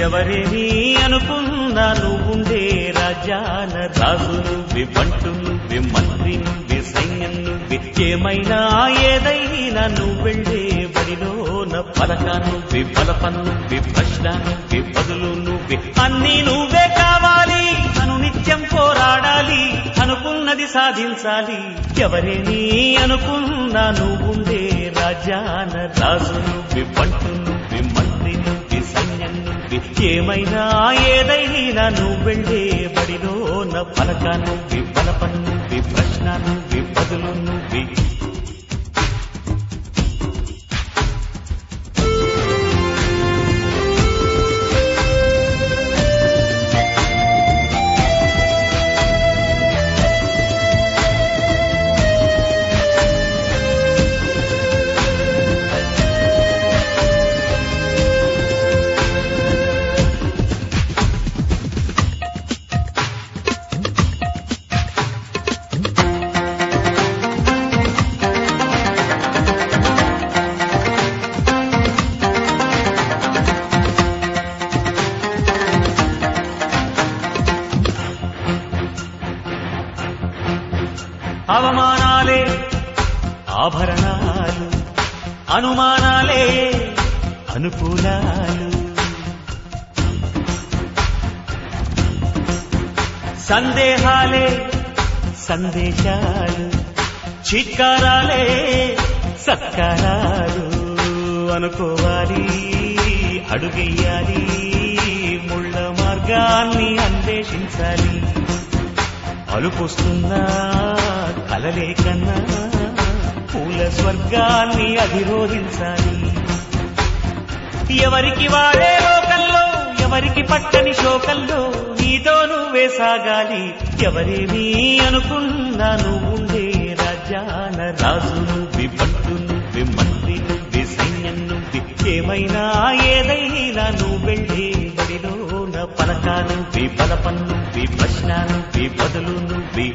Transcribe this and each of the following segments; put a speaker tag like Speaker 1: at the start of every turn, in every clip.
Speaker 1: ఎవరేమీ అనుకున్నా నువ్వుండే రాజ్యాల రాజు నువ్వే, బంటు నువ్వే, మంత్రి నువ్వే, సైన్యం నువ్వే, ఏమైనా ఏదైనా నువ్వెళ్ళే బడిలోన పలక నువ్వే, బలపం నువ్వే, ప్రశ్న నువ్వే, బదులు నువ్వే, అన్నీ నువ్వే కావాలి. నిత్యం పోరాడాలి, అనుకున్నది సాధించాలి. ఎవరేమీ అనుకున్నా నువ్వుండే రాజ్యాన రాజు నువ్వే, బంటు నువ్వే, మంత్రి నువ్వే, సైన్యం నువ్వే, ఏమైనా ఏదైనా నువ్వెళ్ళే బడిలోన పలక నువ్వే, బలపం నువ్వే, ప్రశ్న నువ్వే, బదులు నువ్వే. అవమానాలే ఆభరణాలు, అనుమానాలే అనుకూలాలు, సందేహాలే సందేశాలు, చిత్కారాలే సత్కారాలు. అనుకోవాలి, అడుగెయ్యాలి, ముళ్ళ మార్గాన్ని అన్వేషించాలి. అలుపొస్తున్నా కలలే కన్నా పూల స్వర్గాన్ని అధిరోహించాలి. ఎవరికి వాడే లోకల్లో, ఎవరికి పట్టని శోకల్లో నీతో నువ్వే సాగాలి. ఎవరేమీ అనుకున్నా నువ్వుండే రాజ్యాన రాజు నువ్వే, బంటు నువ్వే, మంత్రి నువ్వే, సైన్యం నువ్వే, ఏమైనా ఏదైనా నువ్వెళ్ళే బడిలోన పలక నువ్వే, బలపం నువ్వే, ప్రశ్న నువ్వే, బదులు నువ్వే.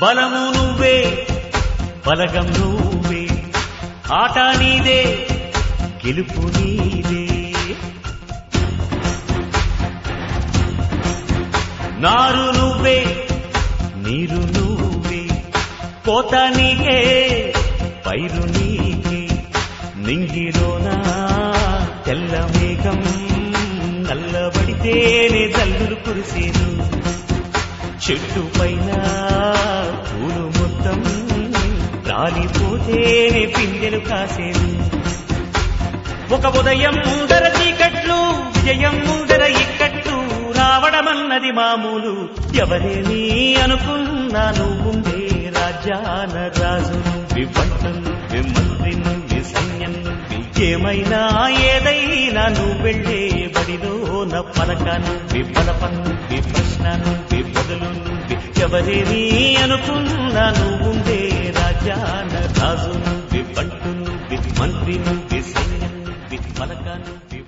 Speaker 1: బలము నువ్వే, బలగం నువ్వే, ఆట నీదే, గెలుపు నీదే. నారు నువ్వే, నీరు నువ్వే, కోత నీకే, పైరు నీకే. నింగిలోనా తెల్ల మేఘం నల్లబడితేనే జల్లులు కురిసేను. చెట్టు పైన పూలు మొత్తం రాలిపోతేనే పిందెలు కాసేను. ఒక ఉదయం ముందర చీకట్లు, విజయం ముందర ఇక్కట్లు రావడమన్నది మామూలు. ఎవరేమీ అనుకున్నా నువ్వుండే రాజ్యాన రాజు నువ్వే, బంటు నువ్వే, మంత్రి నువ్వే, సైన్యం నువ్వే, ఏమైనా ఏదైనా నువ్వెళ్ళే బడిలోన పలక నువ్వే, బలపం నువ్వే, ప్రశ్న నువ్వే, బదులు నువ్వే. ఎవరేమీ అనుకున్నా నువ్వుండే రాజ్యాన రాజు నువ్వే, బంటు నువ్వే, మంత్రి నువ్వే, సైన్యం నువ్వే, పలక నువ్వే.